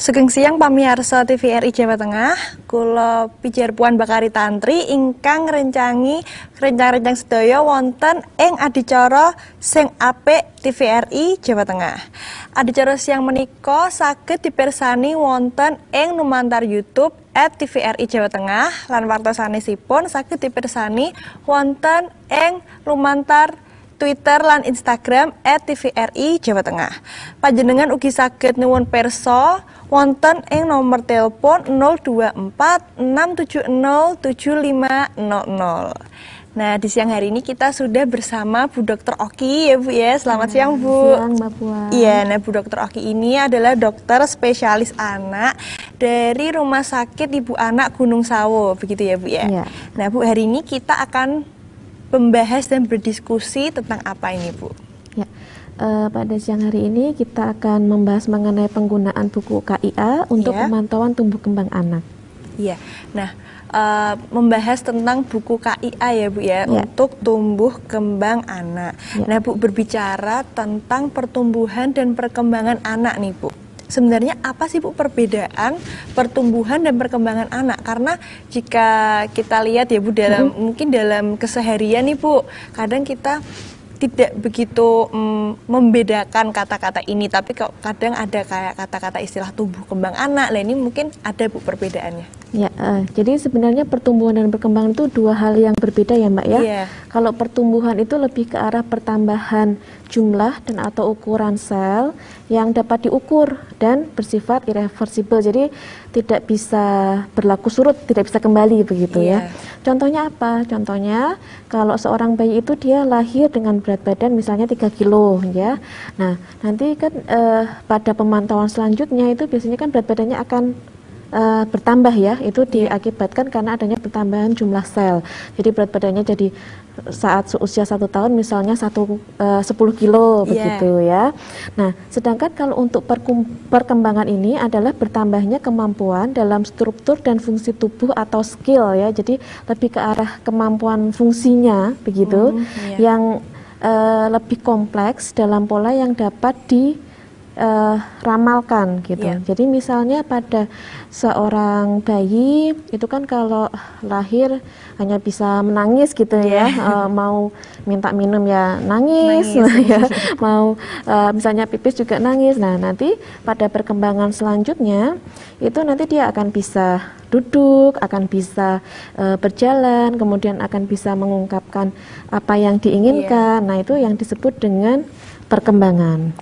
Sugeng siang pamiyarsa TVRI Jawa Tengah, kula Pijar Puan Bakari Tantri ingkang ngrencangi rencang-rencang sedaya wonten ing adicara sing apik TVRI Jawa Tengah. Adicara siang menika saged dipirsani wonten ing lumantar YouTube @TVRI Jawa Tengah lan warta sanesipun saged dipirsani wonten ing lumantar Twitter lan Instagram @TVRI Jawa Tengah. Panjenengan ugi saged nyuwun pirsa wonten ing nomor telepon 024 670 7500. Nah, di siang hari ini kita sudah bersama Bu Dr. Oki ya Bu ya. Selamat siang Bu. Siang Mbak Puan. Iya, nah Bu Dr. Oki ini adalah dokter spesialis anak dari Rumah Sakit Ibu Anak Gunung Sawo, begitu ya Bu ya. Iya. Nah Bu, hari ini kita akan membahas dan berdiskusi tentang apa ini Bu? Ya, pada siang hari ini kita akan membahas mengenai penggunaan buku KIA untuk pemantauan tumbuh kembang anak. Iya, nah membahas tentang buku KIA ya Bu ya, untuk tumbuh kembang anak. Nah Bu, berbicara tentang pertumbuhan dan perkembangan anak nih Bu. Sebenarnya apa sih Bu perbedaan pertumbuhan dan perkembangan anak? Karena jika kita lihat ya Bu dalam mungkin dalam keseharian nih Bu, kadang kita tidak begitu membedakan kata-kata ini, tapi kadang ada kayak kata-kata istilah tumbuh kembang anak. Lah ini mungkin ada Bu perbedaannya. Ya, jadi sebenarnya pertumbuhan dan perkembangan itu dua hal yang berbeda ya Mbak ya. Kalau pertumbuhan itu lebih ke arah pertambahan jumlah dan atau ukuran sel yang dapat diukur dan bersifat irreversibel. Jadi tidak bisa berlaku surut, tidak bisa kembali begitu ya. Contohnya apa? Contohnya kalau seorang bayi itu dia lahir dengan berat badan misalnya 3 kilo ya. Nah, nanti kan pada pemantauan selanjutnya itu biasanya kan berat badannya akan bertambah ya, itu diakibatkan karena adanya pertambahan jumlah sel. Jadi berat badannya jadi saat seusia 1 tahun misalnya 10 kilo begitu ya. Nah, sedangkan kalau untuk perkembangan ini adalah bertambahnya kemampuan dalam struktur dan fungsi tubuh atau skill ya. Jadi lebih ke arah kemampuan fungsinya begitu, yang lebih kompleks dalam pola yang dapat ramalkan gitu. Jadi misalnya pada seorang bayi itu kan kalau lahir hanya bisa menangis gitu ya, mau minta minum ya nangis. Ya, mau misalnya pipis juga nangis. Nah nanti pada perkembangan selanjutnya itu nanti dia akan bisa duduk, akan bisa berjalan, kemudian akan bisa mengungkapkan apa yang diinginkan. Nah itu yang disebut dengan perkembangan.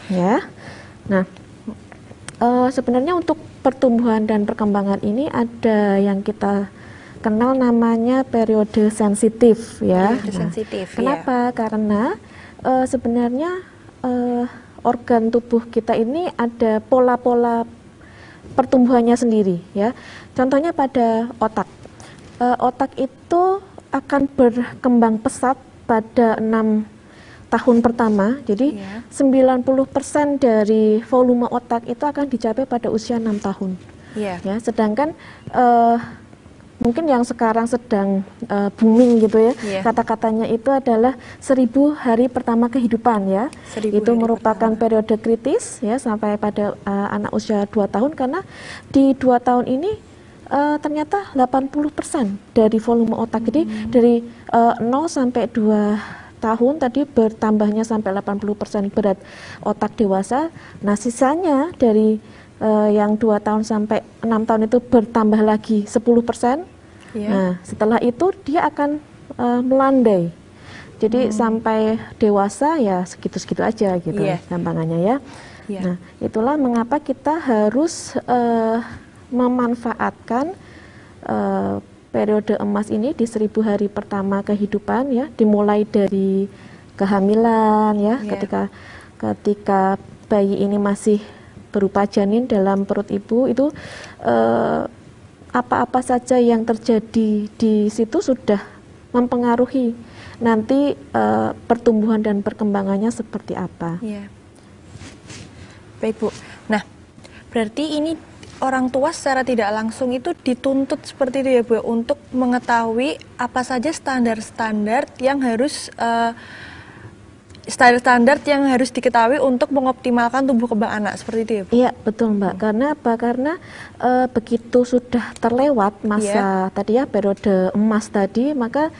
Ya. Nah, sebenarnya untuk pertumbuhan dan perkembangan ini ada yang kita kenal namanya periode sensitif ya. Kenapa? Karena sebenarnya organ tubuh kita ini ada pola-pola pertumbuhannya sendiri ya. Contohnya pada otak. Otak itu akan berkembang pesat pada 6 tahun pertama, jadi 90% dari volume otak itu akan dicapai pada usia 6 tahun. Ya, sedangkan mungkin yang sekarang sedang booming gitu ya, kata-katanya itu adalah 1000 hari pertama kehidupan ya. Itu merupakan periode kritis ya sampai pada anak usia 2 tahun, karena di 2 tahun ini ternyata 80% dari volume otak, jadi dari 0 sampai 2 tahun tadi bertambahnya sampai 80% berat otak dewasa. Nah sisanya dari yang 2 tahun sampai 6 tahun itu bertambah lagi 10%. Nah setelah itu dia akan melandai. Jadi sampai dewasa ya segitu-segitu aja gitu gampangannya ya. Nah itulah mengapa kita harus memanfaatkan periode emas ini di 1000 hari pertama kehidupan ya, dimulai dari kehamilan ya, ketika bayi ini masih berupa janin dalam perut ibu itu apa-apa saja yang terjadi di situ sudah mempengaruhi nanti pertumbuhan dan perkembangannya seperti apa. Baik Bu. Nah, berarti ini orang tua secara tidak langsung itu dituntut seperti itu ya Bu, untuk mengetahui apa saja standar-standar yang harus standar-standar yang harus diketahui untuk mengoptimalkan tumbuh kembang anak, seperti itu ya Bu? Iya, betul Mbak. Karena apa? Karena begitu sudah terlewat masa tadi ya, periode emas tadi, maka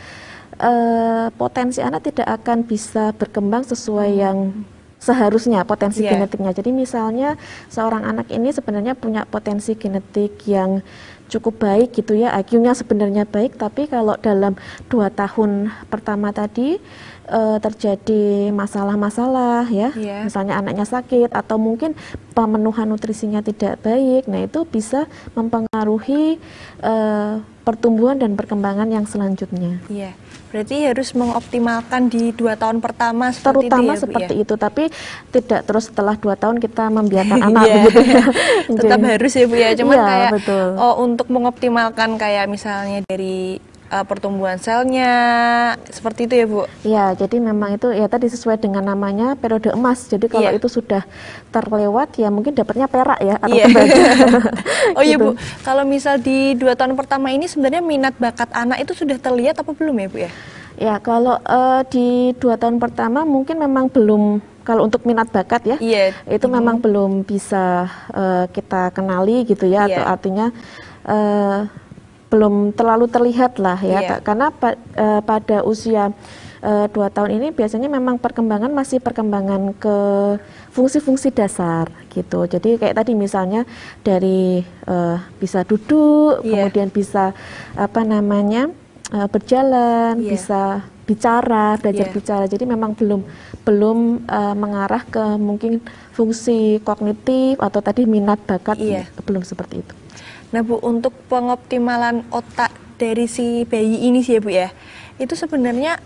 potensi anak tidak akan bisa berkembang sesuai yang seharusnya potensi genetiknya. Jadi misalnya seorang anak ini sebenarnya punya potensi genetik yang cukup baik gitu ya, IQ-nya sebenarnya baik, tapi kalau dalam 2 tahun pertama tadi terjadi masalah-masalah ya, misalnya anaknya sakit atau mungkin pemenuhan nutrisinya tidak baik, nah itu bisa mempengaruhi pertumbuhan dan perkembangan yang selanjutnya. Iya, berarti harus mengoptimalkan di 2 tahun pertama seperti terutama itu ya, Bu, seperti ya? itu, tapi tidak terus setelah 2 tahun kita membiarkan anak begitu ya. Tetap harus ya Bu ya, cuman Iya, kayak betul. Untuk mengoptimalkan kayak misalnya dari pertumbuhan selnya, seperti itu ya Bu? Ya, jadi memang itu ya tadi sesuai dengan namanya periode emas. Jadi kalau itu sudah terlewat ya mungkin dapatnya perak ya atau tembaga. Oh iya Bu, kalau misal di 2 tahun pertama ini sebenarnya minat bakat anak itu sudah terlihat apa belum ya Bu ya? Ya, kalau di 2 tahun pertama mungkin memang belum, kalau untuk minat bakat ya, itu memang belum bisa kita kenali gitu ya, atau artinya belum terlalu terlihat lah ya, karena pada usia 2 tahun ini biasanya memang perkembangan masih perkembangan ke fungsi-fungsi dasar gitu. Jadi kayak tadi misalnya dari bisa duduk, kemudian bisa apa namanya berjalan, bisa bicara, belajar bicara. Jadi memang belum mengarah ke mungkin fungsi kognitif atau tadi minat bakat, belum seperti itu. Nah Bu, untuk pengoptimalan otak dari si bayi ini sih ya Bu ya, itu sebenarnya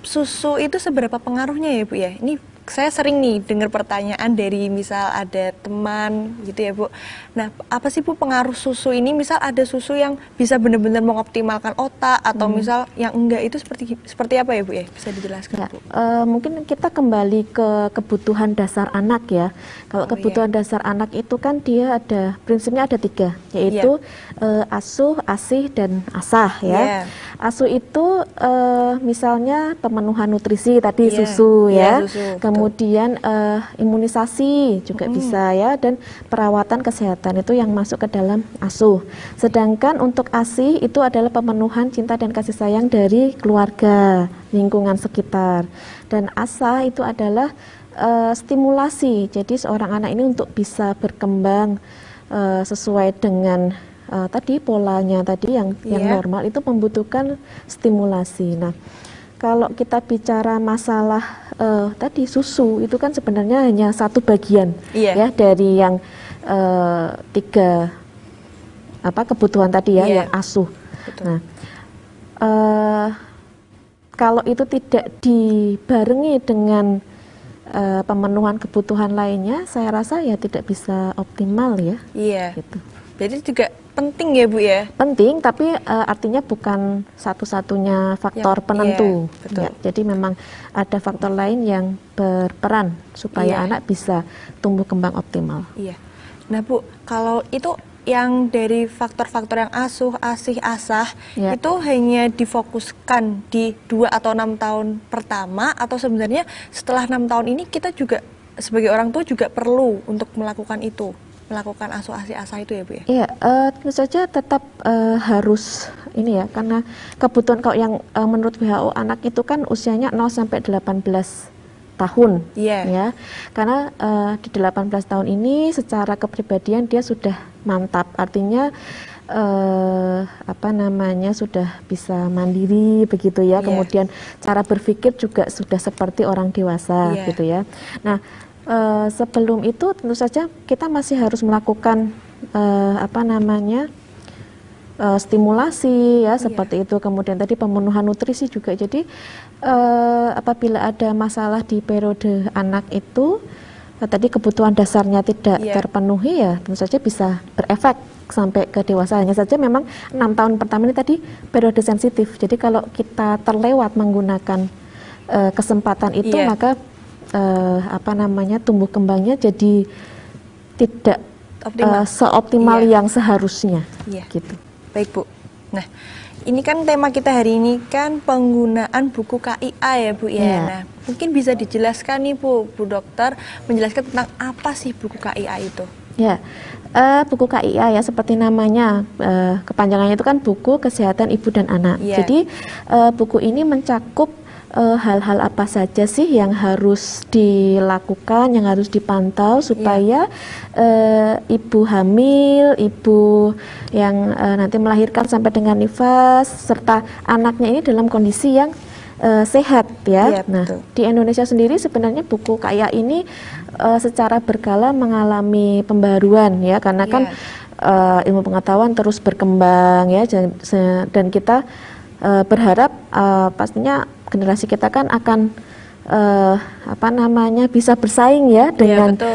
susu itu seberapa pengaruhnya ya Bu ya? Ini saya sering nih dengar pertanyaan dari misal ada teman gitu ya Bu. Nah, apa sih Bu pengaruh susu ini? Misal ada susu yang bisa benar-benar mengoptimalkan otak atau misal yang enggak, itu seperti apa ya Bu ya? Bisa dijelaskan Bu? Mungkin kita kembali ke kebutuhan dasar anak ya. Kalau kebutuhan dasar anak itu kan dia prinsipnya ada 3, yaitu asuh, asih, dan asah ya. Asuh itu misalnya pemenuhan nutrisi tadi susu ya. Susu, kemudian imunisasi juga bisa ya, dan perawatan kesehatan itu yang masuk ke dalam asuh. Sedangkan untuk asih itu adalah pemenuhan cinta dan kasih sayang dari keluarga, lingkungan sekitar. Dan asah itu adalah stimulasi. Jadi seorang anak ini untuk bisa berkembang sesuai dengan tadi polanya tadi yang normal itu membutuhkan stimulasi. Nah, kalau kita bicara masalah tadi susu itu kan sebenarnya hanya satu bagian ya dari yang 3 kebutuhan tadi ya, yang asuh. Betul. Nah, kalau itu tidak dibarengi dengan pemenuhan kebutuhan lainnya, saya rasa ya tidak bisa optimal ya. Gitu. Jadi juga penting ya Bu ya? Penting, tapi artinya bukan satu-satunya faktor penentu. Ya, jadi memang ada faktor lain yang berperan supaya anak bisa tumbuh kembang optimal. Nah Bu, kalau itu yang dari faktor-faktor yang asuh, asih, asah itu hanya difokuskan di 2 atau 6 tahun pertama, atau sebenarnya setelah 6 tahun ini kita juga sebagai orang tua juga perlu untuk melakukan asuh, asih, asah itu ya Bu ya? Iya, tentu saja tetap harus ini ya, karena kebutuhan kalau yang menurut WHO anak itu kan usianya 0 sampai 18 tahun ya. Karena di 18 tahun ini secara kepribadian dia sudah mantap, artinya sudah bisa mandiri begitu ya. Kemudian cara berpikir juga sudah seperti orang dewasa gitu ya. Nah, sebelum itu tentu saja kita masih harus melakukan stimulasi ya, seperti itu. Kemudian tadi pemenuhan nutrisi juga. Jadi apabila ada masalah di periode anak itu tadi kebutuhan dasarnya tidak terpenuhi ya, tentu saja bisa berefek sampai ke dewasa. Hanya saja memang 6 tahun pertama ini tadi periode sensitif. Jadi kalau kita terlewat menggunakan kesempatan itu, maka tumbuh kembangnya jadi tidak seoptimal yang seharusnya. Gitu. Baik Bu. Nah, ini kan tema kita hari ini kan penggunaan buku KIA ya Bu ya. Iya. Nah, mungkin bisa dijelaskan nih Bu Dokter, menjelaskan tentang apa sih buku KIA itu? Ya, buku KIA ya seperti namanya, kepanjangannya itu kan buku kesehatan ibu dan anak. Iya. Jadi buku ini mencakup hal-hal apa saja sih yang harus dilakukan, yang harus dipantau supaya ibu hamil, ibu yang nanti melahirkan sampai dengan nifas, serta anaknya ini dalam kondisi yang sehat ya. Iya, Nah, betul. di Indonesia sendiri sebenarnya buku KIA ini secara berkala mengalami pembaruan ya, karena kan ilmu pengetahuan terus berkembang ya, dan kita berharap pastinya generasi kita kan akan bisa bersaing ya dengan betul.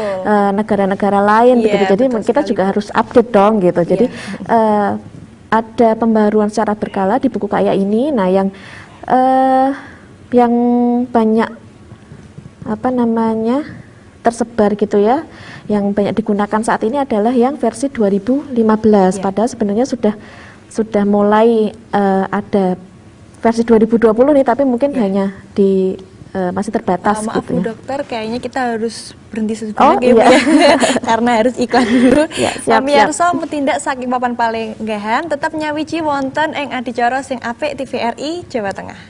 negara-negara lain gitu. Iya, Jadi betul kita sekali, juga Bu. harus update dong gitu. Jadi ada pembaruan secara berkala di buku KIA ini. Nah, yang banyak tersebar gitu ya, yang banyak digunakan saat ini adalah yang versi 2015. Padahal sebenarnya sudah mulai ada versi 2020 nih, tapi mungkin hanya di masih terbatas Maaf gitu Bu ya. Dokter, kayaknya kita harus berhenti Oh, sejenak ya Bu iya. ya. Karena harus iklan dulu. Ya, siap, Pamirsa metindak saking papan palenggahan tetap nyawiji wonten ing adicara sing apik TVRI Jawa Tengah.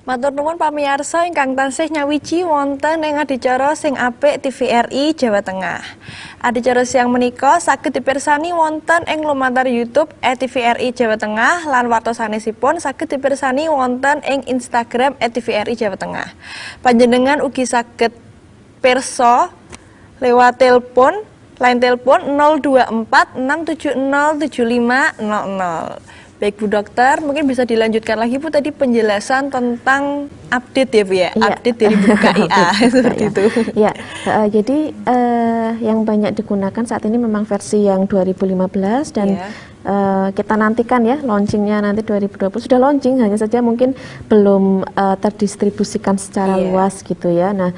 Matur nuwun pamirsa ingkang tansih nyawiji wonten ing adicara sing apik TVRI Jawa Tengah. Adicara siang menika saged dipirsani wonten ing lumantar YouTube @tvri Jawa Tengah lan warta sanesipun saged dipirsani wonten ing Instagram @tvri Jawa Tengah. Panjenengan ugi saged pirsa lewat telepon line telepon 024 670 7500. Baik Bu Dokter, mungkin bisa dilanjutkan lagi Bu tadi penjelasan tentang update ya Bu ya, Iya. update dari buku KIA seperti itu. Ya, jadi yang banyak digunakan saat ini memang versi yang 2015 dan Iya. kita nantikan ya launchingnya nanti 2020. Sudah launching, hanya saja mungkin belum terdistribusikan secara Iya. luas gitu ya. Nah,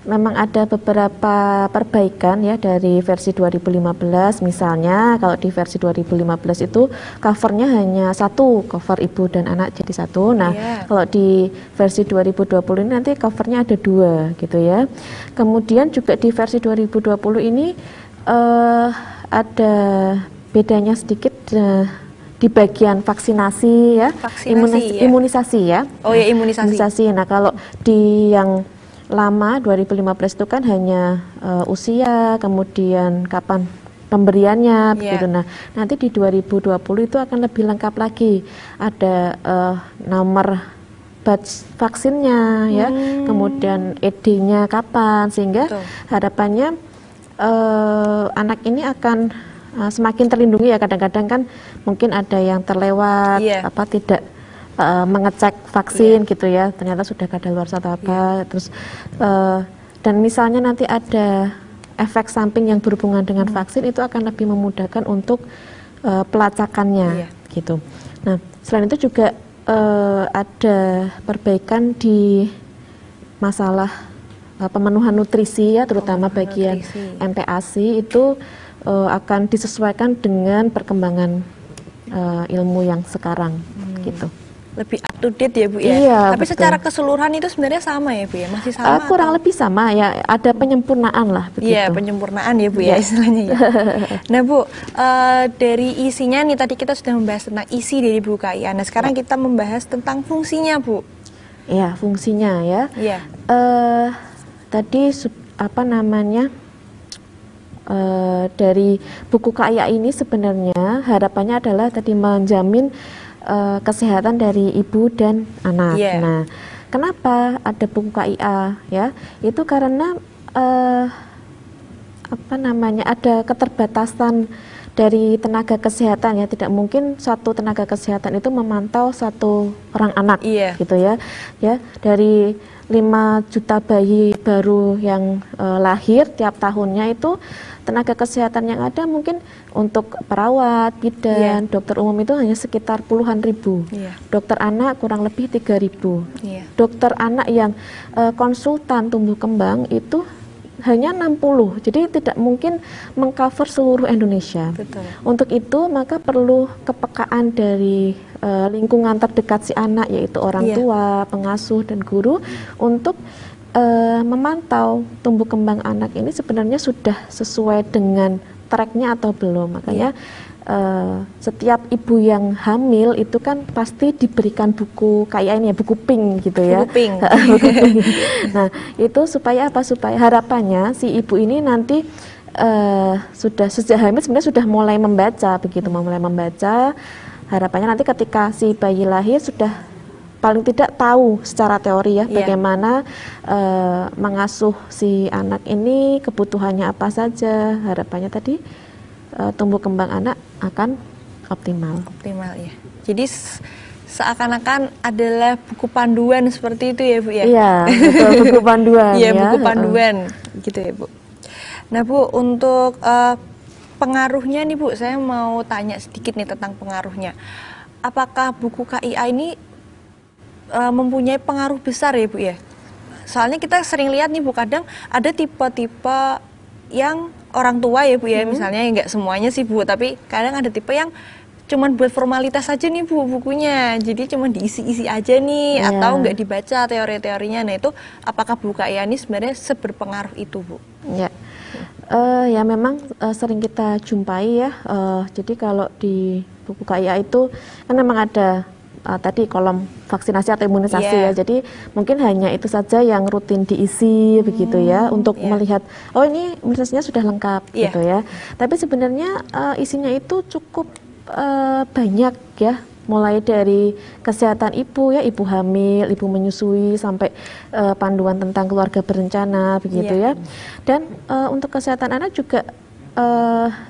memang ada beberapa perbaikan ya dari versi 2015. Misalnya kalau di versi 2015 itu covernya hanya satu, cover ibu dan anak jadi satu. Nah, Iya. kalau di versi 2020 ini nanti covernya ada dua gitu ya. Kemudian juga di versi 2020 ini ada bedanya sedikit di bagian vaksinasi ya, Vaksinasi, ya. imunisasi ya. Oh ya, imunisasi. Nah, kalau di yang lama 2015 itu kan hanya usia, kemudian kapan pemberiannya begitu. Nah, nanti di 2020 itu akan lebih lengkap lagi. Ada nomor batch vaksinnya ya, kemudian ED-nya kapan, sehingga harapannya anak ini akan semakin terlindungi ya. Kadang-kadang kan mungkin ada yang terlewat tidak mengecek vaksin gitu ya, ternyata sudah kadaluarsa atau apa, terus dan misalnya nanti ada efek samping yang berhubungan dengan vaksin, itu akan lebih memudahkan untuk pelacakannya gitu. Nah, selain itu juga ada perbaikan di masalah pemenuhan nutrisi ya, terutama bagian MPASI itu akan disesuaikan dengan perkembangan ilmu yang sekarang gitu. Lebih up to date ya Bu ya. Iya, tapi betul. secara keseluruhan itu sebenarnya sama ya Bu ya, masih sama? Kurang lebih sama ya, ada penyempurnaan lah begitu. Iya, penyempurnaan ya Bu ya istilahnya ya. Nah Bu, dari isinya nih tadi kita sudah membahas tentang isi dari buku KIA. Nah sekarang kita membahas tentang fungsinya Bu. Iya, fungsinya ya. Iya. Tadi dari buku KIA ini sebenarnya harapannya adalah tadi menjamin kesehatan dari ibu dan anak. Nah, kenapa ada buku KIA ya? Itu karena ada keterbatasan dari tenaga kesehatan ya. Tidak mungkin satu tenaga kesehatan itu memantau satu orang anak gitu ya. Ya, dari 5 juta bayi baru yang lahir tiap tahunnya itu tenaga kesehatan yang ada mungkin untuk perawat, bidan, dokter umum itu hanya sekitar puluhan ribu. Dokter anak kurang lebih 3.000. Dokter anak yang konsultan tumbuh kembang itu hanya 60, jadi tidak mungkin mengcover seluruh Indonesia. Betul. Untuk itu maka perlu kepekaan dari lingkungan terdekat si anak, yaitu orang Iya. tua, pengasuh dan guru, untuk memantau tumbuh kembang anak ini sebenarnya sudah sesuai dengan tracknya atau belum. Makanya setiap ibu yang hamil itu kan pasti diberikan buku kayak ini ya, buku pink gitu ya. Buku pink. Buku pink. Nah, itu supaya apa? Supaya harapannya si ibu ini nanti sudah sejak hamil sebenarnya sudah mulai membaca, begitu mulai membaca. Harapannya nanti ketika si bayi lahir sudah paling tidak tahu secara teori ya bagaimana mengasuh si anak ini, kebutuhannya apa saja. Harapannya tadi tumbuh kembang anak akan optimal. Optimal ya. Jadi seakan-akan adalah buku panduan seperti itu ya Bu ya? Iya, betul, buku panduan. Iya, ya. buku panduan gitu ya Bu. Nah Bu, untuk pengaruhnya nih Bu, saya mau tanya sedikit nih tentang pengaruhnya. Apakah buku KIA ini mempunyai pengaruh besar ya Bu ya? Soalnya kita sering lihat nih Bu, kadang ada tipe-tipe yang orang tua ya Bu ya, misalnya nggak semuanya sih Bu, tapi kadang ada tipe yang cuman buat formalitas aja nih Bu bukunya, jadi cuman diisi-isi aja nih, atau nggak dibaca teori-teorinya. Nah itu apakah buku KIA ini sebenarnya seberpengaruh itu Bu? Ya, ya memang sering kita jumpai ya. Jadi kalau di buku KIA itu kan memang ada tadi kolom vaksinasi atau imunisasi ya. Jadi mungkin hanya itu saja yang rutin diisi begitu ya, untuk melihat oh ini imunisasinya sudah lengkap gitu ya. Tapi sebenarnya isinya itu cukup banyak ya, mulai dari kesehatan ibu ya, ibu hamil, ibu menyusui, sampai panduan tentang keluarga berencana begitu ya. Dan untuk kesehatan anak juga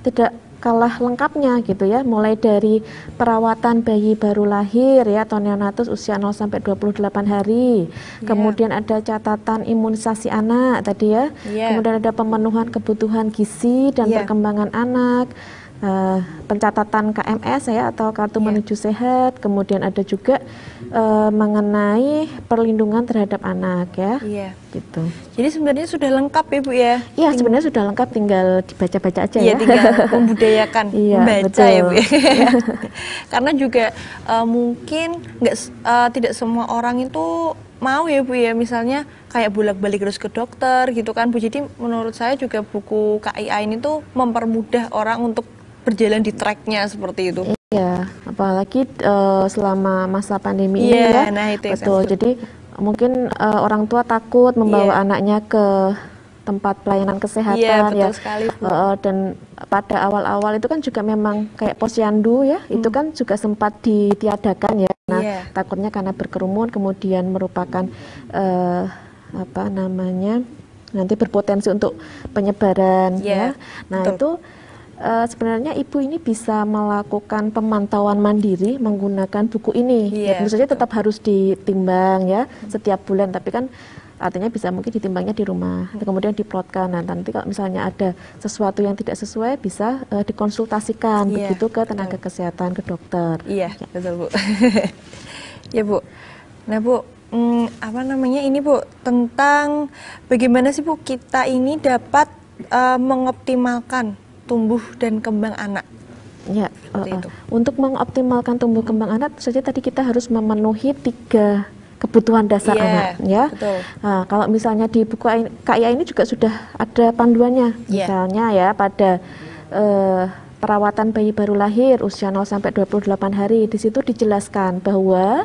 tidak kalah lengkapnya gitu ya, mulai dari perawatan bayi baru lahir ya atau neonatus usia 0 sampai 28 hari. Kemudian ada catatan imunisasi anak tadi ya. Kemudian ada pemenuhan kebutuhan gizi dan perkembangan anak. Pencatatan KMS ya atau kartu menuju sehat. Kemudian ada juga mengenai perlindungan terhadap anak ya. Gitu. Jadi sebenarnya sudah lengkap ya Bu ya? Iya, sebenarnya sudah lengkap, tinggal dibaca-baca aja ya. Tinggal membudayakan membaca betul. ya Bu ya. Karena juga mungkin tidak semua orang itu mau ya Bu ya, misalnya kayak bolak-balik terus ke dokter gitu kan Bu. Jadi menurut saya juga buku KIA ini tuh mempermudah orang untuk berjalan di tracknya seperti itu. Iya, apalagi selama masa pandemi ini ya. Nah itu betul. Jadi mungkin orang tua takut membawa anaknya ke tempat pelayanan kesehatan betul sekali, Bu. Dan pada awal-awal itu kan juga memang kayak posyandu ya, itu kan juga sempat ditiadakan ya. Nah, takutnya karena berkerumun kemudian merupakan apa namanya, nanti berpotensi untuk penyebaran ya. Nah, itu sebenarnya ibu ini bisa melakukan pemantauan mandiri menggunakan buku ini. Tentu saja tetap harus ditimbang ya setiap bulan, tapi kan artinya bisa mungkin ditimbangnya di rumah, kemudian diplotkan. Nah, nanti kalau misalnya ada sesuatu yang tidak sesuai bisa dikonsultasikan begitu ke tenaga kesehatan, ke dokter. Betul Bu. Ya Bu. Nah Bu, apa namanya ini Bu, tentang bagaimana sih Bu kita ini dapat mengoptimalkan tumbuh dan kembang anak. Ya, untuk mengoptimalkan tumbuh kembang anak, saja tadi kita harus memenuhi 3 kebutuhan dasar anak ya. Nah, kalau misalnya di buku KIA ini juga sudah ada panduannya. Misalnya ya pada perawatan bayi baru lahir usia 0 sampai 28 hari, di situ dijelaskan bahwa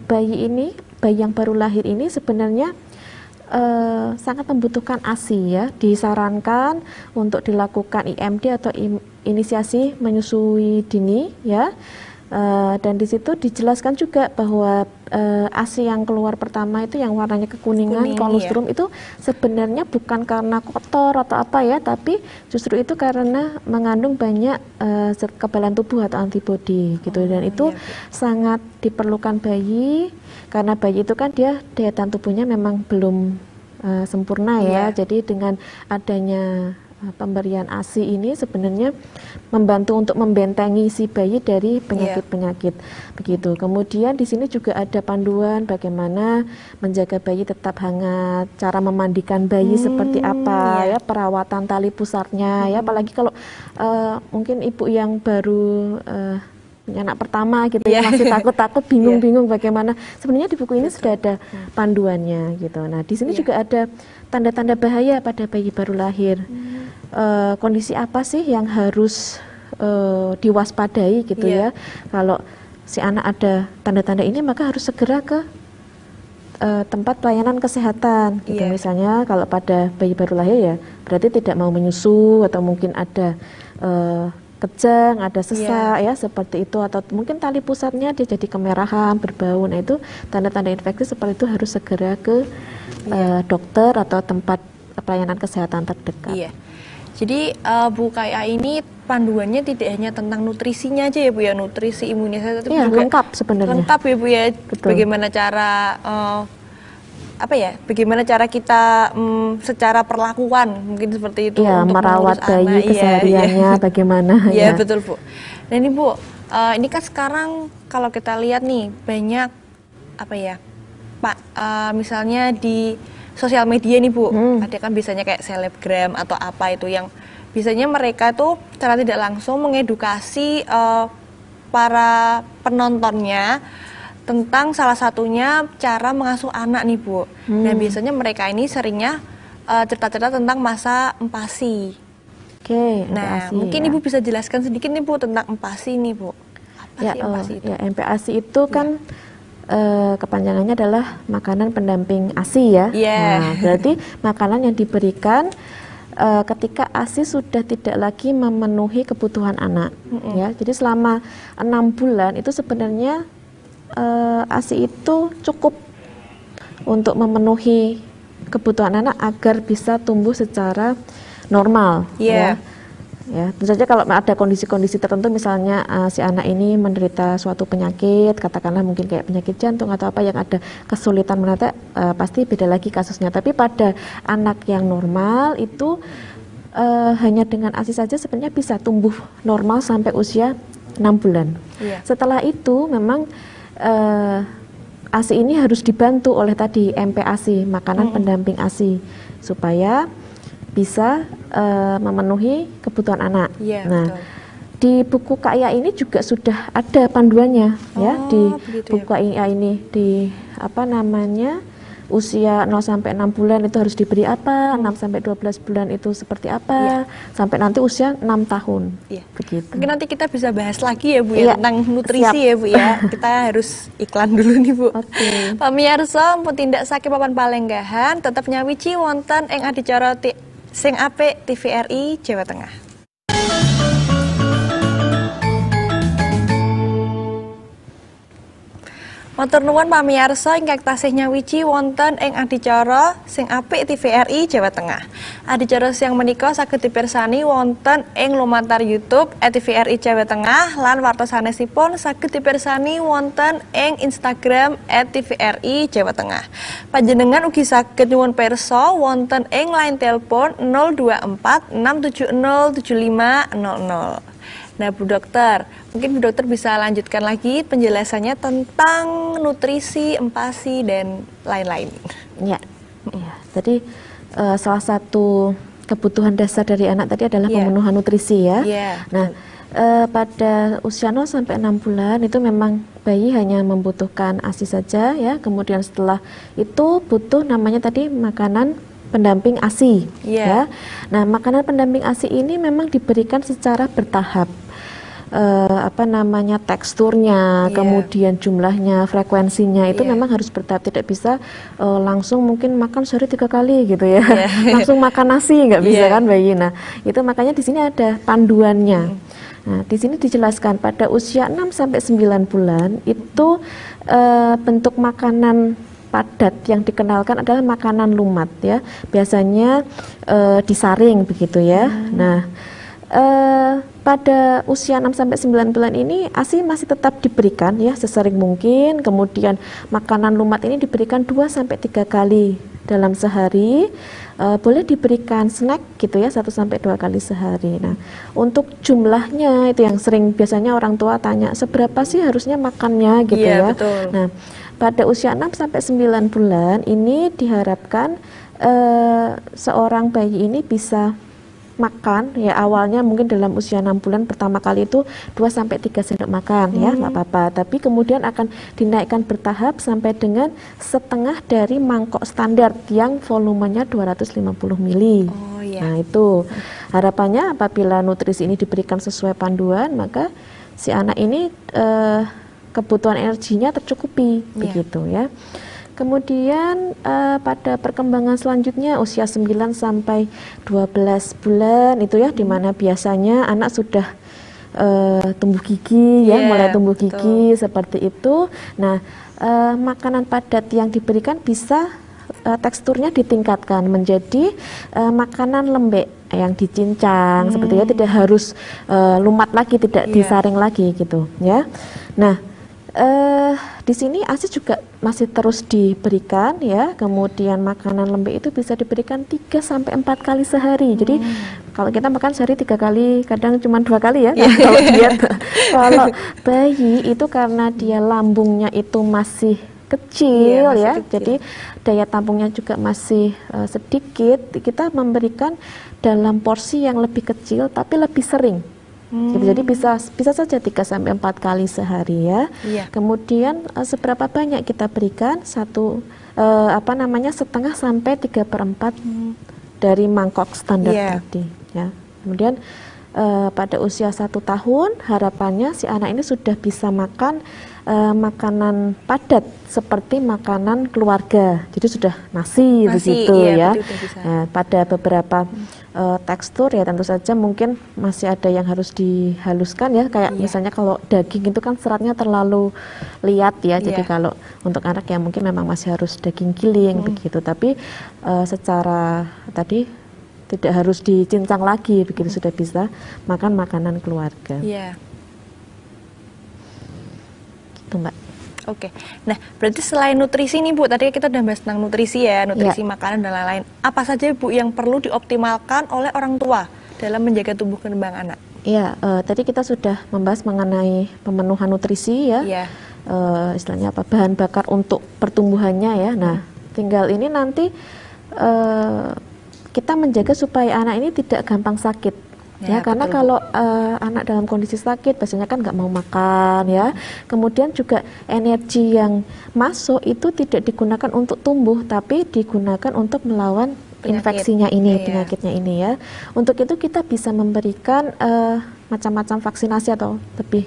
bayi yang baru lahir ini sebenarnya sangat membutuhkan ASI ya, disarankan untuk dilakukan IMD atau inisiasi menyusui dini ya. Dan di situ dijelaskan juga bahwa ASI yang keluar pertama itu yang warnanya kekuningan, kolostrum itu sebenarnya bukan karena kotor atau apa ya, tapi justru itu karena mengandung banyak zat kekebalan tubuh atau antibodi gitu. Dan itu sangat diperlukan bayi, karena bayi itu kan dia daya tahan tubuhnya memang belum sempurna ya. Jadi dengan adanya pemberian ASI ini sebenarnya membantu untuk membentengi si bayi dari penyakit-penyakit begitu. Kemudian di sini juga ada panduan bagaimana menjaga bayi tetap hangat, cara memandikan bayi seperti apa, ya perawatan tali pusarnya, ya apalagi kalau mungkin ibu yang baru punya anak pertama gitu ya, masih takut-takut, bingung-bingung bagaimana. Sebenarnya di buku ini sudah ada panduannya gitu. Nah di sini juga ada tanda-tanda bahaya pada bayi baru lahir. Kondisi apa sih yang harus diwaspadai gitu ya? Kalau si anak ada tanda-tanda ini maka harus segera ke tempat pelayanan kesehatan gitu. Misalnya kalau pada bayi baru lahir ya berarti tidak mau menyusu atau mungkin ada kejang, ada sesak ya seperti itu, atau mungkin tali pusatnya dia jadi kemerahan, berbau. Nah itu tanda-tanda infeksi seperti itu harus segera ke dokter atau tempat pelayanan kesehatan terdekat. Jadi Bu Kaya ini panduannya tidak hanya tentang nutrisinya aja ya Bu ya, nutrisi imunisasi, tapi juga lengkap sebenarnya. Lengkap ya Bu ya. Betul. Bagaimana cara bagaimana cara kita secara perlakuan mungkin seperti itu untuk merawat bayi anak, kesehariannya bagaimana ya. Betul Bu. Nah ini Bu, ini kan sekarang kalau kita lihat nih banyak misalnya di sosial media nih Bu, ada kan biasanya kayak selebgram atau apa itu yang biasanya mereka tuh secara tidak langsung mengedukasi para penontonnya tentang salah satunya cara mengasuh anak nih Bu. Nah biasanya mereka ini seringnya cerita-cerita tentang masa empasi. Nah mungkin Ibu bisa jelaskan sedikit nih Bu tentang empasi nih Bu. Apa sih empasi itu? MPASI itu kan kepanjangannya adalah makanan pendamping ASI ya. Nah, berarti makanan yang diberikan ketika ASI sudah tidak lagi memenuhi kebutuhan anak. Ya, jadi selama 6 bulan itu sebenarnya ASI itu cukup untuk memenuhi kebutuhan anak agar bisa tumbuh secara normal. Ya, tentu saja kalau ada kondisi-kondisi tertentu misalnya si anak ini menderita suatu penyakit, katakanlah mungkin kayak penyakit jantung atau apa yang ada kesulitan menetes, pasti beda lagi kasusnya. Tapi pada anak yang normal itu hanya dengan ASI saja sebenarnya bisa tumbuh normal sampai usia 6 bulan. Setelah itu memang ASI ini harus dibantu oleh tadi MPASI, makanan pendamping ASI, supaya bisa memenuhi kebutuhan anak. Nah, di buku Kaya ini juga sudah ada panduannya ya, di buku Kaya ini di usia 0 sampai 6 bulan itu harus diberi apa, 6 sampai 12 bulan itu seperti apa, sampai nanti usia 6 tahun. Begitu. Mungkin nanti kita bisa bahas lagi ya Bu ya tentang nutrisi. Siap. Ya Bu ya. Kita harus iklan dulu nih Bu. Pamirsa, pun tindak sakit papan palenggahan tetap nyawiji wonten ing adicara sing apik TVRI Jawa Tengah. Matur nuwun pamirsa ingkang tasih nyawiji wonten ing adicara sing apik TVRI Jawa Tengah. Adicara siang menika saged dipirsani wonten ing lumantar YouTube TVRI Jawa Tengah lan warta sanesipun saged dipirsani wonten ing Instagram @tvri Jawa Tengah. Panjenengan ugi saged nyuwun pirsa wonten ing line telepon 024 670 7500. Nah Bu Dokter, mungkin Bu Dokter bisa lanjutkan lagi penjelasannya tentang nutrisi, empasi, dan lain-lain. Ya, tadi salah satu kebutuhan dasar dari anak tadi adalah pemenuhan nutrisi ya. Nah, pada usia 0 sampai 6 bulan itu memang bayi hanya membutuhkan ASI saja ya. Kemudian setelah itu butuh namanya tadi makanan pendamping ASI ya. Nah, makanan pendamping ASI ini memang diberikan secara bertahap. Teksturnya, kemudian jumlahnya, frekuensinya itu memang harus bertahap, tidak bisa langsung mungkin makan sehari 3 kali gitu ya, langsung makan nasi nggak bisa kan bayi. Nah itu makanya di sini ada panduannya. Nah di sini dijelaskan pada usia 6 sampai 9 bulan itu bentuk makanan padat yang dikenalkan adalah makanan lumat ya, biasanya disaring begitu ya. Nah pada usia 6 sampai 9 bulan ini ASI masih tetap diberikan ya sesering mungkin, kemudian makanan lumat ini diberikan 2 sampai 3 kali dalam sehari, boleh diberikan snack gitu ya 1 sampai 2 kali sehari. Nah, untuk jumlahnya itu yang sering biasanya orang tua tanya, seberapa sih harusnya makannya gitu ya. Betul. Nah, pada usia 6 sampai 9 bulan ini diharapkan seorang bayi ini bisa makan ya, awalnya mungkin dalam usia 6 bulan pertama kali itu 2 sampai 3 sendok makan ya, nggak apa-apa, tapi kemudian akan dinaikkan bertahap sampai dengan setengah dari mangkok standar yang volumenya 250 ml. Oh, iya. Nah, itu harapannya apabila nutrisi ini diberikan sesuai panduan, maka si anak ini kebutuhan energinya tercukupi begitu ya. Kemudian pada perkembangan selanjutnya usia 9 sampai 12 bulan itu ya, dimana biasanya anak sudah tumbuh gigi ya, mulai tumbuh gigi seperti itu. Nah, makanan padat yang diberikan bisa teksturnya ditingkatkan menjadi makanan lembek yang dicincang seperti itu, tidak harus lumat lagi, tidak disaring lagi gitu ya. Nah, di sini ASI juga masih terus diberikan ya. Kemudian makanan lembek itu bisa diberikan 3 sampai 4 kali sehari. Jadi kalau kita makan sehari 3 kali, kadang cuma 2 kali ya. Nah, kalau diet, kalau bayi itu karena dia lambungnya itu masih kecil ya, jadi daya tampungnya juga masih sedikit, kita memberikan dalam porsi yang lebih kecil tapi lebih sering. Jadi bisa saja 3 sampai 4 kali sehari ya. Kemudian seberapa banyak kita berikan? Setengah sampai 3/4 dari mangkok standar tadi ya. Kemudian pada usia 1 tahun harapannya si anak ini sudah bisa makan makanan padat seperti makanan keluarga. Jadi sudah nasi begitu ya. Pada beberapa tekstur ya tentu saja mungkin masih ada yang harus dihaluskan ya, kayak misalnya kalau daging itu kan seratnya terlalu liat ya, jadi kalau untuk anak ya mungkin memang masih harus daging giling begitu, tapi secara tadi tidak harus dicincang lagi begitu, sudah bisa makan makanan keluarga. Gitu Mbak. Oke, nah berarti selain nutrisi nih Bu, tadi kita udah bahas tentang nutrisi ya, nutrisi makanan dan lain-lain. Apa saja Bu yang perlu dioptimalkan oleh orang tua dalam menjaga tumbuh kembang anak? Iya, tadi kita sudah membahas mengenai pemenuhan nutrisi ya, istilahnya apa, bahan bakar untuk pertumbuhannya ya. Nah, tinggal ini nanti kita menjaga supaya anak ini tidak gampang sakit. Ya, karena kalau anak dalam kondisi sakit biasanya kan nggak mau makan ya. Kemudian juga energi yang masuk itu tidak digunakan untuk tumbuh, tapi digunakan untuk melawan infeksinya ini, penyakitnya ini ya. Untuk itu kita bisa memberikan macam-macam vaksinasi atau lebih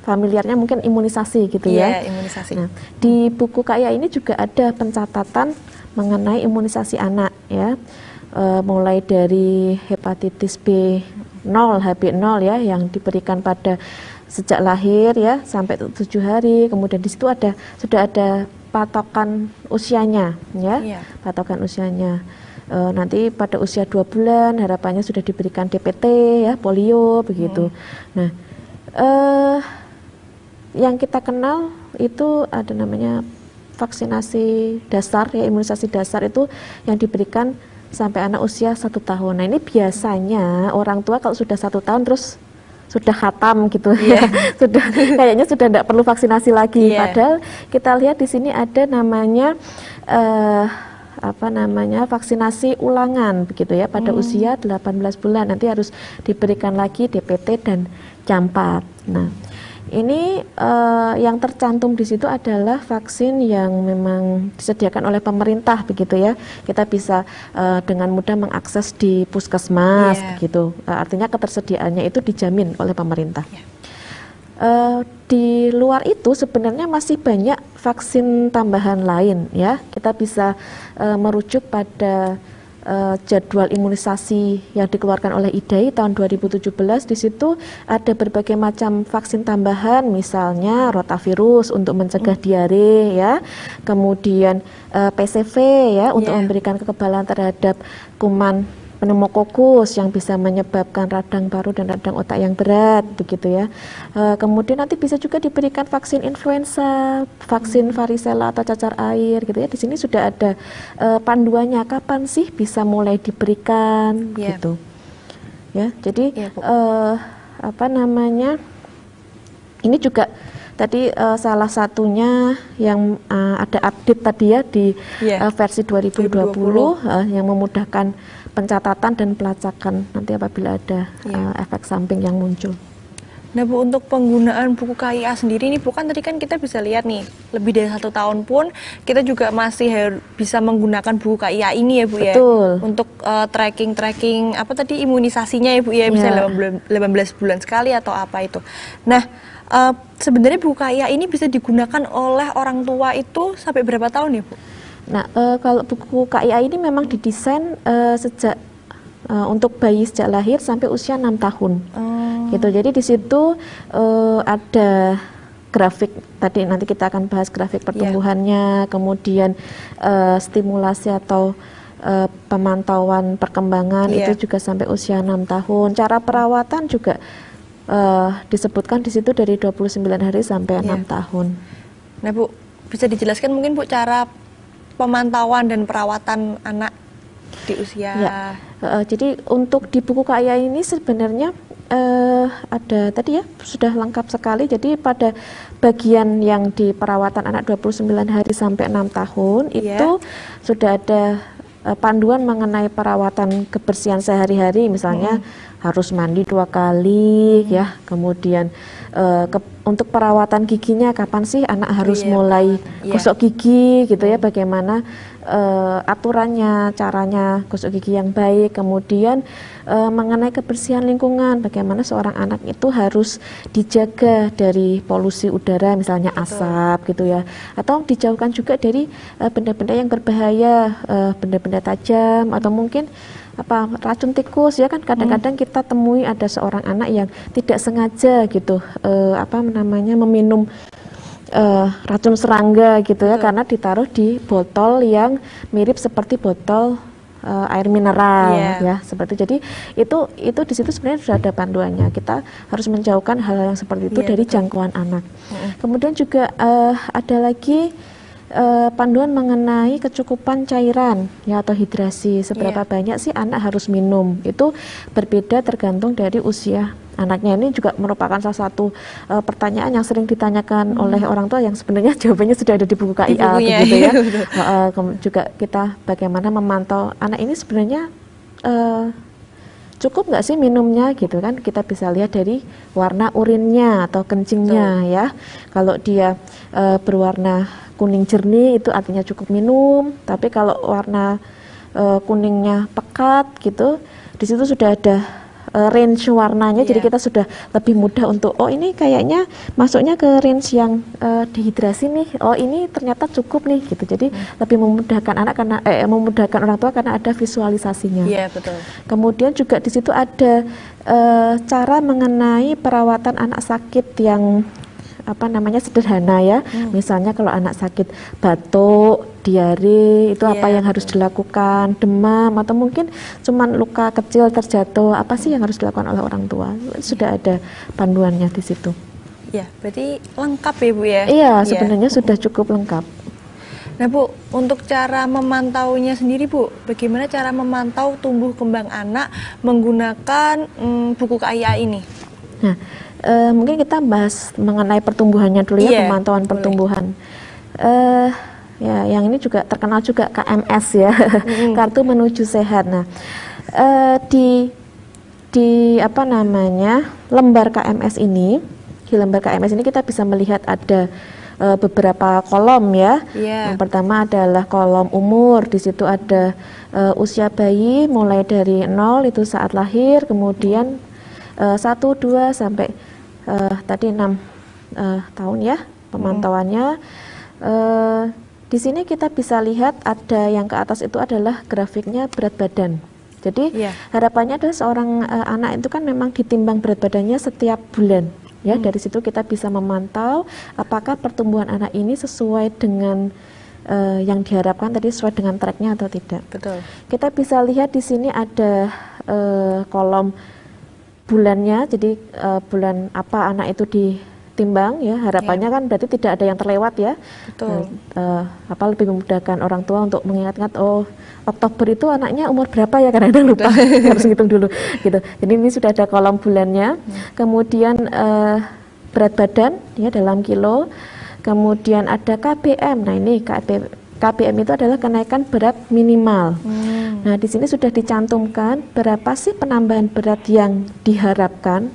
familiarnya mungkin imunisasi gitu ya. Imunisasi. Nah, di buku Kaya ini juga ada pencatatan mengenai imunisasi anak ya. Mulai dari hepatitis B0, HB0 ya, yang diberikan pada sejak lahir ya sampai 7 hari. Kemudian di situ sudah ada patokan usianya ya, patokan usianya. Nanti pada usia 2 bulan harapannya sudah diberikan DPT ya, polio begitu. Nah, yang kita kenal itu ada namanya vaksinasi dasar ya, imunisasi dasar itu yang diberikan sampai anak usia 1 tahun. Nah, ini biasanya orang tua kalau sudah 1 tahun terus sudah khatam gitu ya, kayaknya sudah tidak perlu vaksinasi lagi. Padahal kita lihat di sini ada namanya vaksinasi ulangan begitu ya, pada usia 18 bulan nanti harus diberikan lagi DPT dan campak. Nah, ini yang tercantum di situ adalah vaksin yang memang disediakan oleh pemerintah begitu ya. Kita bisa dengan mudah mengakses di puskesmas begitu. Artinya ketersediaannya itu dijamin oleh pemerintah. Di luar itu sebenarnya masih banyak vaksin tambahan lain ya. Kita bisa merujuk pada jadwal imunisasi yang dikeluarkan oleh IDAI tahun 2017. Di situ ada berbagai macam vaksin tambahan, misalnya rotavirus untuk mencegah diare ya, kemudian PCV ya untuk memberikan kekebalan terhadap kuman pneumokokus yang bisa menyebabkan radang paru dan radang otak yang berat, begitu ya. Kemudian nanti bisa juga diberikan vaksin influenza, vaksin varicella atau cacar air, gitu ya. Di sini sudah ada panduannya kapan sih bisa mulai diberikan, gitu. Ya, jadi apa namanya? Ini juga tadi salah satunya yang ada update tadi ya di versi 2020 yang memudahkan pencatatan dan pelacakan nanti apabila ada efek samping yang muncul. Nah Bu, untuk penggunaan buku KIA sendiri nih Bu, kan tadi kan kita bisa lihat nih, lebih dari 1 tahun pun kita juga masih bisa menggunakan buku KIA ini ya Bu. Betul. Ya, untuk tracking apa tadi imunisasinya ya Bu ya, misalnya 18 bulan sekali atau apa itu. Nah sebenarnya buku KIA ini bisa digunakan oleh orang tua itu sampai berapa tahun ya Bu? Nah kalau buku KIA ini memang didesain sejak untuk bayi sejak lahir sampai usia 6 tahun. Gitu. Jadi di situ ada grafik, tadi nanti kita akan bahas grafik pertumbuhannya, kemudian stimulasi atau pemantauan perkembangan itu juga sampai usia 6 tahun. Cara perawatan juga disebutkan di situ dari 29 hari sampai 6 tahun. Nah Bu, bisa dijelaskan mungkin Bu cara pemantauan dan perawatan anak di usia? Jadi untuk di buku KIA ini sebenarnya ada tadi ya sudah lengkap sekali. Jadi pada bagian yang di perawatan anak 29 hari sampai 6 tahun itu sudah ada panduan mengenai perawatan kebersihan sehari-hari, misalnya harus mandi 2 kali ya, kemudian untuk perawatan giginya kapan sih anak harus mulai gosok gigi gitu ya, bagaimana aturannya, caranya gosok gigi yang baik, kemudian mengenai kebersihan lingkungan, bagaimana seorang anak itu harus dijaga dari polusi udara, misalnya asap gitu ya, atau dijauhkan juga dari benda-benda yang berbahaya, benda-benda tajam atau mungkin racun tikus ya kan, kadang-kadang kita temui ada seorang anak yang tidak sengaja gitu meminum racun serangga gitu ya, karena ditaruh di botol yang mirip seperti botol air mineral ya, seperti itu. Jadi itu di situ sebenarnya sudah ada panduannya, kita harus menjauhkan hal-hal yang seperti itu dari jangkauan anak. Kemudian juga ada lagi panduan mengenai kecukupan cairan ya atau hidrasi, seberapa banyak sih anak harus minum, itu berbeda tergantung dari usia anaknya. Ini juga merupakan salah satu pertanyaan yang sering ditanyakan oleh orang tua yang sebenarnya jawabannya sudah ada di buku KIA begitu ya. Juga kita bagaimana memantau anak ini sebenarnya cukup nggak sih minumnya gitu kan, kita bisa lihat dari warna urinnya atau kencingnya ya. Kalau dia berwarna kuning jernih itu artinya cukup minum, tapi kalau warna kuningnya pekat gitu, di situ sudah ada range warnanya, jadi kita sudah lebih mudah untuk ini kayaknya masuknya ke range yang dehidrasi nih, ini ternyata cukup nih gitu. Jadi lebih memudahkan anak karena memudahkan orang tua karena ada visualisasinya. Iya betul. Kemudian juga di situ ada cara mengenai perawatan anak sakit yang sederhana ya. Misalnya kalau anak sakit batuk, diare, itu apa yang harus dilakukan, demam atau mungkin cuman luka kecil terjatuh, apa sih yang harus dilakukan oleh orang tua? Sudah ada panduannya di situ. Ya, berarti lengkap ya Bu ya? Iya, sebenarnya sudah cukup lengkap. Nah Bu, untuk cara memantaunya sendiri Bu, bagaimana cara memantau tumbuh kembang anak menggunakan buku KIA ini? Nah, mungkin kita bahas mengenai pertumbuhannya dulu ya, pemantauan pertumbuhan. Ya, yang ini juga terkenal juga KMS ya, Kartu Menuju Sehat. Nah, di lembar KMS ini, kita bisa melihat ada beberapa kolom ya. Yang pertama adalah kolom umur, di situ ada usia bayi mulai dari 0 itu saat lahir, kemudian 1, 2 sampai tadi 6 tahun ya pemantauannya. Di sini kita bisa lihat ada yang ke atas itu adalah grafiknya berat badan. Jadi harapannya adalah seorang anak itu kan memang ditimbang berat badannya setiap bulan. Ya, dari situ kita bisa memantau apakah pertumbuhan anak ini sesuai dengan yang diharapkan tadi sesuai dengan tracknya atau tidak. Betul. Kita bisa lihat di sini ada kolom bulannya, jadi bulan apa anak itu ditimbang ya, harapannya kan berarti tidak ada yang terlewat ya. Betul. Apa lebih memudahkan orang tua untuk mengingat-ingat, oh Oktober itu anaknya umur berapa ya, kadang-kadang lupa harus ngitung dulu gitu. Jadi ini sudah ada kolom bulannya, kemudian berat badan ya dalam kilo, kemudian ada KBM. Nah ini KBM itu adalah kenaikan berat minimal. Nah di sini sudah dicantumkan berapa sih penambahan berat yang diharapkan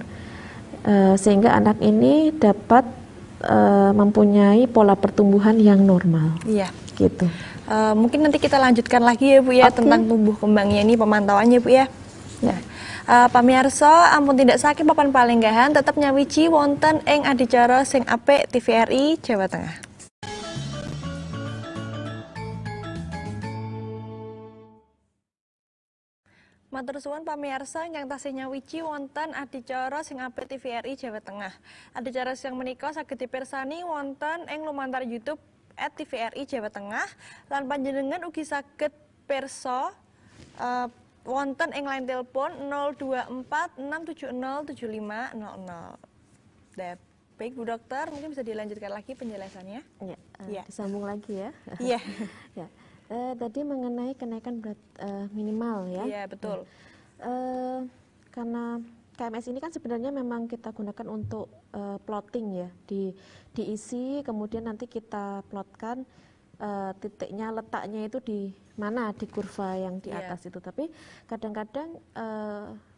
sehingga anak ini dapat mempunyai pola pertumbuhan yang normal. Iya. Gitu. Mungkin nanti kita lanjutkan lagi ya Bu ya, tentang tumbuh kembangnya ini, pemantauannya Bu ya. Ya. Pamirsa, ampun tidak sakit papan palenggahan tetap nyawiji wonten ing adicara sing apik TVRI Jawa Tengah. Matur suwun pamirsa ingkang tasih nyawiji wonten adicara sing apik TVRI Jawa Tengah. Adicara sing menika saged dipirsani wonten ing lumantar YouTube @tvri Jawa Tengah lan panjenengan ugi saged pirsa wonten ing line telepon 02467075000. Baik Bu Dokter, mungkin bisa dilanjutkan lagi penjelasannya? Ya, disambung lagi ya. Iya. Ya. Tadi mengenai kenaikan berat minimal ya. Iya, betul. Karena KMS ini kan sebenarnya memang kita gunakan untuk plotting ya, diisi kemudian nanti kita plotkan titiknya, letaknya itu di mana di kurva yang di atas itu. Tapi kadang-kadang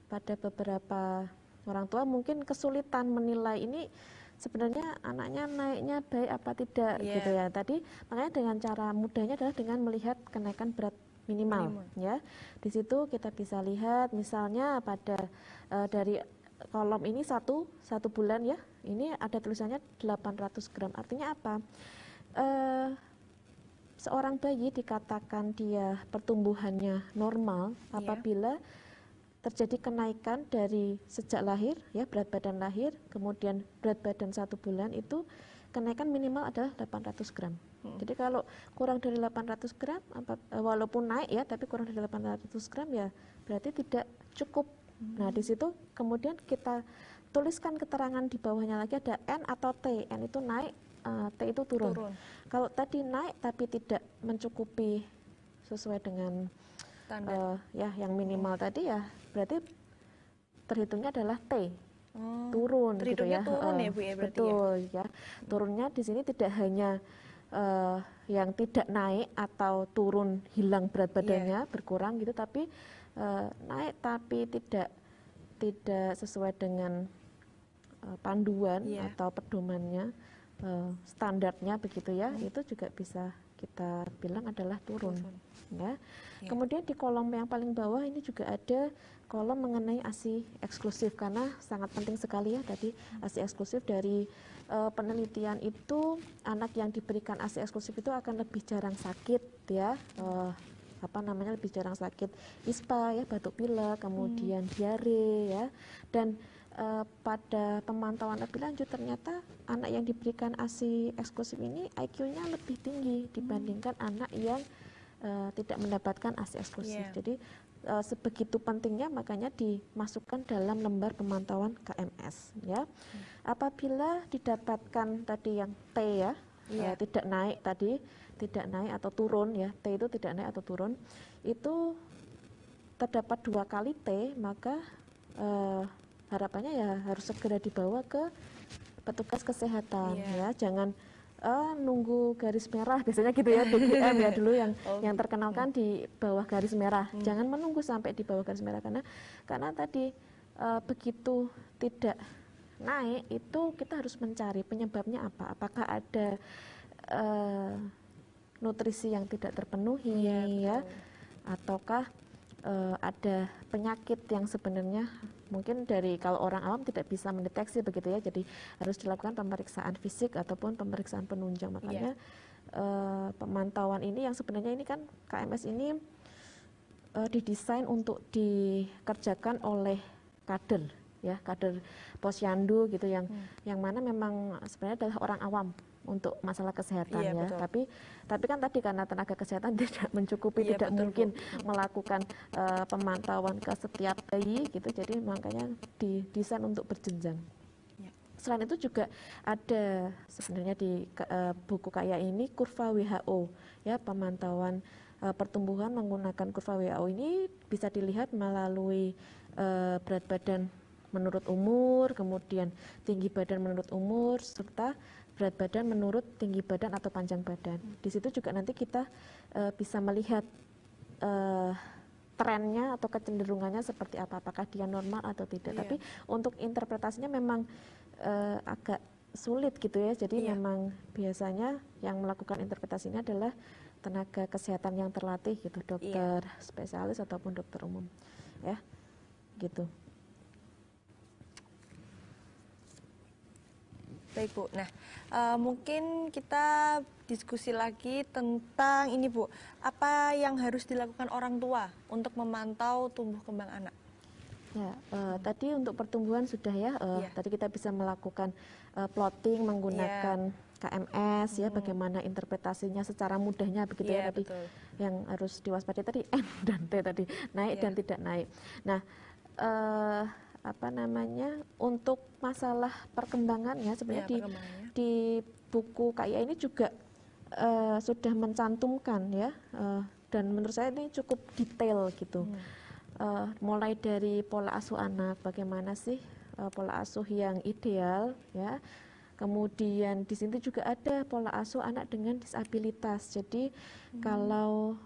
pada beberapa orang tua mungkin kesulitan menilai ini sebenarnya anaknya naiknya baik apa tidak gitu ya. Tadi makanya dengan cara mudahnya adalah dengan melihat kenaikan berat minimal. Ya. Di situ kita bisa lihat misalnya pada dari kolom ini satu bulan ya, ini ada tulisannya 800 gram. Artinya apa? Seorang bayi dikatakan dia pertumbuhannya normal apabila terjadi kenaikan dari sejak lahir ya, berat badan lahir, kemudian berat badan 1 bulan itu kenaikan minimal adalah 800 gram. Jadi kalau kurang dari 800 gram, walaupun naik ya, tapi kurang dari 800 gram ya berarti tidak cukup. Nah di situ kemudian kita tuliskan keterangan di bawahnya lagi ada N atau T. N itu naik, T itu turun. Kalau tadi naik tapi tidak mencukupi sesuai dengan ya yang minimal tadi ya berarti terhitungnya adalah T. Turun gitu ya. Turun ya Bu ya berarti. Betul ya. Turunnya di sini tidak hanya yang tidak naik atau turun hilang berat badannya berkurang gitu, tapi naik tapi tidak sesuai dengan panduan atau pedomannya, standarnya begitu ya, itu juga bisa kita bilang adalah turun. Ya. Kemudian di kolom yang paling bawah ini juga ada kolom mengenai ASI eksklusif, karena sangat penting sekali ya tadi ASI eksklusif. Dari penelitian itu anak yang diberikan ASI eksklusif itu akan lebih jarang sakit ya, lebih jarang sakit ISPA ya, batuk pilek, kemudian diare ya. Dan pada pemantauan lebih lanjut ternyata anak yang diberikan ASI eksklusif ini IQ-nya lebih tinggi dibandingkan anak yang tidak mendapatkan ASI eksklusif. Jadi sebegitu pentingnya makanya dimasukkan dalam lembar pemantauan KMS ya. Apabila didapatkan tadi yang T ya, tidak naik tadi, tidak naik atau turun ya, T itu tidak naik atau turun, itu terdapat 2 kali T, maka harapannya ya harus segera dibawa ke petugas kesehatan ya, jangan nunggu garis merah biasanya gitu ya, DGM ya dulu yang terkenal kan di bawah garis merah. Jangan menunggu sampai di bawah garis merah karena tadi begitu tidak naik itu kita harus mencari penyebabnya apa. Apakah ada nutrisi yang tidak terpenuhi ya, ataukah ada penyakit yang sebenarnya mungkin dari kalau orang awam tidak bisa mendeteksi begitu ya, jadi harus dilakukan pemeriksaan fisik ataupun pemeriksaan penunjang. Makanya pemantauan ini yang sebenarnya ini kan KMS ini didesain untuk dikerjakan oleh kader ya, kader posyandu gitu yang mana memang sebenarnya adalah orang awam untuk masalah kesehatan Iya, ya. betul. Tapi kan tadi karena tenaga kesehatan tidak mencukupi, Iya, tidak betul, mungkin Bu. melakukan pemantauan ke setiap bayi gitu. Jadi makanya didesain untuk berjenjang. Iya. Selain itu juga ada sebenarnya di buku kayak ini kurva WHO ya, pemantauan pertumbuhan menggunakan kurva WHO ini bisa dilihat melalui berat badan menurut umur, kemudian tinggi badan menurut umur, serta berat badan menurut tinggi badan atau panjang badan. Di situ juga nanti kita bisa melihat trennya atau kecenderungannya seperti apa, apakah dia normal atau tidak. Iya. Tapi untuk interpretasinya memang agak sulit gitu ya. Jadi Iya. memang biasanya yang melakukan interpretasi ini adalah tenaga kesehatan yang terlatih gitu, dokter spesialis ataupun dokter umum, ya, gitu. Baik Bu, nah mungkin kita diskusi lagi tentang ini Bu, apa yang harus dilakukan orang tua untuk memantau tumbuh kembang anak? Ya, tadi untuk pertumbuhan sudah ya, Iya. tadi kita bisa melakukan plotting menggunakan KMS ya, bagaimana interpretasinya secara mudahnya begitu ya Iya, tadi. betul. Yang harus diwaspadai tadi N dan T tadi, naik Iya. dan tidak naik. Nah, apa namanya, untuk masalah perkembangannya sebenarnya Iya, perkembangannya. di buku KIA ini juga sudah mencantumkan ya, dan menurut saya ini cukup detail gitu. Mulai dari pola asuh anak, bagaimana sih pola asuh yang ideal ya. Kemudian di sini juga ada pola asuh anak dengan disabilitas. Jadi kalau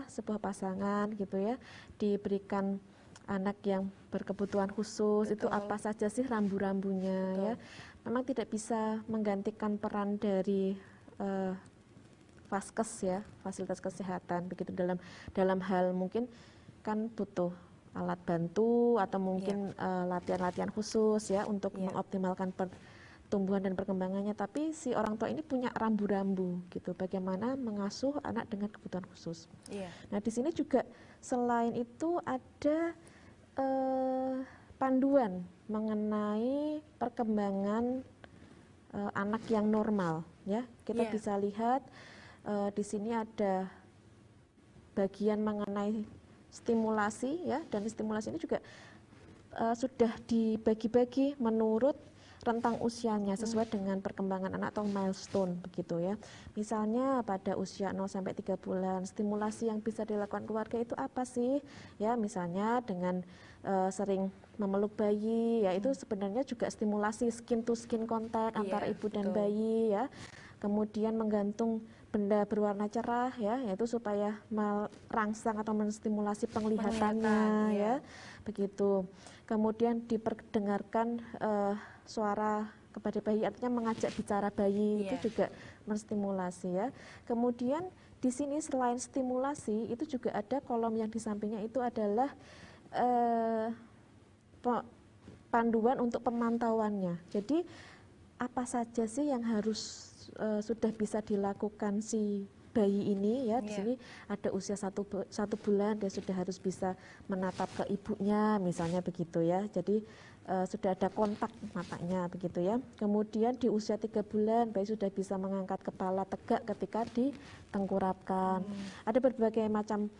sebuah pasangan gitu ya diberikan anak yang berkebutuhan khusus, itu Betul. apa saja sih rambu-rambunya ya. Memang tidak bisa menggantikan peran dari Vaskes ya, fasilitas kesehatan begitu, dalam hal mungkin kan butuh alat bantu atau mungkin latihan-latihan khusus ya untuk mengoptimalkan pertumbuhan dan perkembangannya. Tapi si orang tua ini punya rambu-rambu gitu, bagaimana mengasuh anak dengan kebutuhan khusus. Iya. Nah di sini juga selain itu ada panduan mengenai perkembangan anak yang normal ya. Kita bisa lihat di sini ada bagian mengenai stimulasi ya, dan stimulasi ini juga sudah dibagi-bagi menurut rentang usianya sesuai dengan perkembangan anak atau milestone begitu ya. Misalnya pada usia 0 sampai 3 bulan, stimulasi yang bisa dilakukan keluarga itu apa sih? Ya, misalnya dengan sering memeluk bayi, ya itu sebenarnya juga stimulasi skin to skin contact antara ibu dan bayi ya. Kemudian menggantung benda berwarna cerah ya, yaitu supaya merangsang atau menstimulasi penglihatannya ya, begitu. Kemudian diperdengarkan suara kepada bayi, artinya mengajak bicara bayi, itu juga menstimulasi ya. Kemudian di sini selain stimulasi itu juga ada kolom yang di sampingnya itu adalah panduan untuk pemantauannya. Jadi apa saja sih yang harus sudah bisa dilakukan si bayi ini ya. Di sini ada usia satu bulan, dia sudah harus bisa menatap ke ibunya misalnya begitu ya. Jadi sudah ada kontak matanya begitu ya. Kemudian di usia 3 bulan bayi sudah bisa mengangkat kepala tegak ketika ditengkurapkan. Ada berbagai macam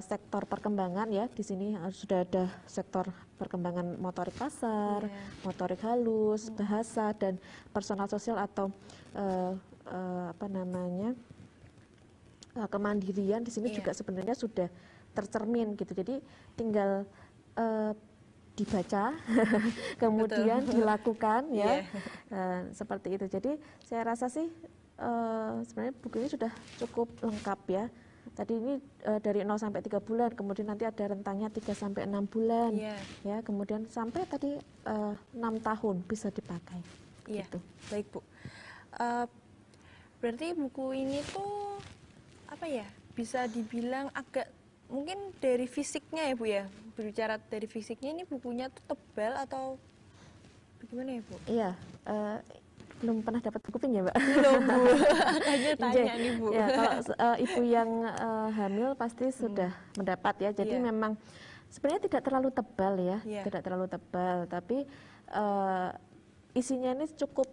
sektor perkembangan ya. Di sini sudah ada sektor perkembangan motorik kasar, motorik halus, bahasa, dan personal sosial atau kemandirian. Di sini juga sebenarnya sudah tercermin gitu. Jadi tinggal dibaca kemudian dilakukan ya. Seperti itu. Jadi saya rasa sih sebenarnya buku ini sudah cukup lengkap ya. Tadi ini dari 0 sampai 3 bulan, kemudian nanti ada rentangnya 3 sampai 6 bulan ya, kemudian sampai tadi 6 tahun bisa dipakai. Gitu. Baik Bu. Berarti buku ini tuh apa ya, bisa dibilang agak mungkin dari fisiknya ya Bu ya, berbicara dari fisiknya, ini bukunya tuh tebal atau bagaimana ya Bu? Iya, belum pernah dapat buku pink ya Mbak? Belum Bu, makanya tanya nih Bu. Ya, kalau ibu yang hamil pasti sudah mendapat ya, jadi memang sebenarnya tidak terlalu tebal ya, tidak terlalu tebal, tapi isinya ini cukup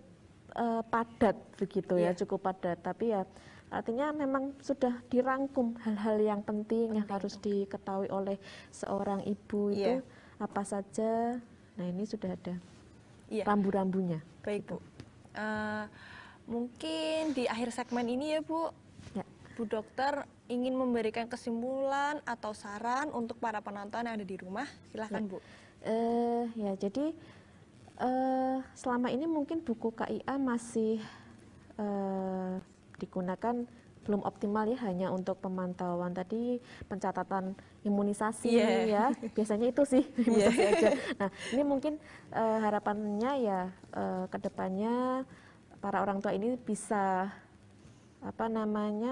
padat begitu ya, Iya. cukup padat. Tapi ya artinya memang sudah dirangkum hal-hal yang penting yang harus diketahui oleh seorang ibu itu Iya. apa saja. Nah ini sudah ada Iya. rambu-rambunya. Baik Bu. Mungkin di akhir segmen ini ya Bu, Ya. Bu Dokter ingin memberikan kesimpulan atau saran untuk para penonton yang ada di rumah. Silahkan Bu. Ya jadi selama ini mungkin buku KIA masih digunakan belum optimal ya, hanya untuk pemantauan tadi, pencatatan imunisasi ya, biasanya itu sih imunisasi aja. Nah ini mungkin harapannya ya kedepannya para orang tua ini bisa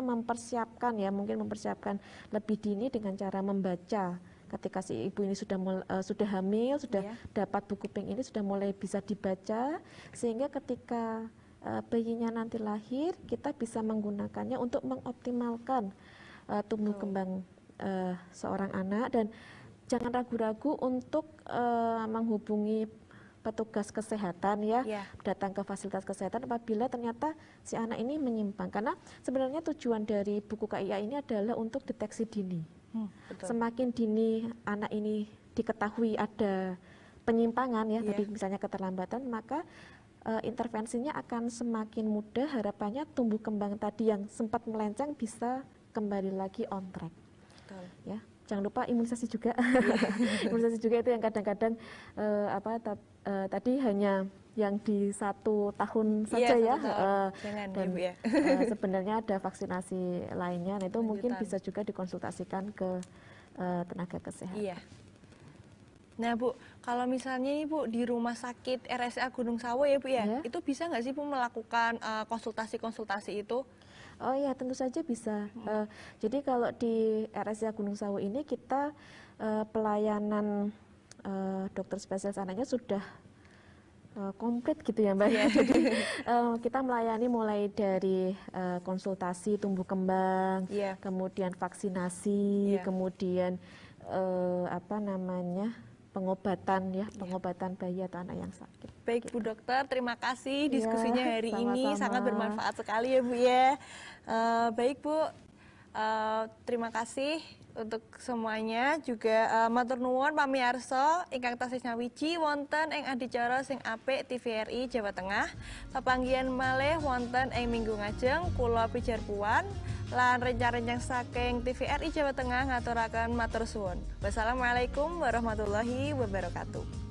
mempersiapkan ya, mungkin mempersiapkan lebih dini dengan cara membaca. Ketika si ibu ini sudah hamil, sudah dapat buku pink ini, sudah mulai bisa dibaca, sehingga ketika bayinya nanti lahir, kita bisa menggunakannya untuk mengoptimalkan tumbuh kembang seorang anak. Dan jangan ragu-ragu untuk menghubungi petugas kesehatan ya, datang ke fasilitas kesehatan apabila ternyata si anak ini menyimpang. Karena sebenarnya tujuan dari buku KIA ini adalah untuk deteksi dini. Betul. Semakin dini anak ini diketahui ada penyimpangan ya, tadi misalnya keterlambatan, maka intervensinya akan semakin mudah. Harapannya tumbuh kembang tadi yang sempat melenceng bisa kembali lagi on track. Betul. Ya, jangan lupa imunisasi juga. Imunisasi juga itu yang kadang-kadang tadi hanya yang di 1 tahun saja ya. Dan Ibu, ya. sebenarnya ada vaksinasi lainnya. Nah itu mungkin bisa juga dikonsultasikan ke tenaga kesehatan. Iya. Nah Bu, kalau misalnya nih Bu di rumah sakit RSA Gunung Sawo ya Bu ya, itu bisa nggak sih Bu melakukan konsultasi-konsultasi itu? Oh ya, tentu saja bisa. Jadi kalau di RSA Gunung Sawo ini kita pelayanan dokter spesialis anaknya sudah komplit gitu ya Mbak. Jadi kita melayani mulai dari konsultasi tumbuh kembang, kemudian vaksinasi, kemudian pengobatan ya, pengobatan bayi atau anak yang sakit. Baik Bu Dokter, terima kasih diskusinya hari ini sangat bermanfaat sekali ya Bu ya. Baik Bu, terima kasih untuk semuanya juga matur nuwun pamiarsa ingkang tasih nyawiji wonten ing adicara sing apik TVRI Jawa Tengah. Papanggihan malih wonten ing minggu ngajeng kula Pijar Puan lan rencang-rencang saking TVRI Jawa Tengah ngaturaken matur suwun. Wassalamualaikum warahmatullahi wabarakatuh.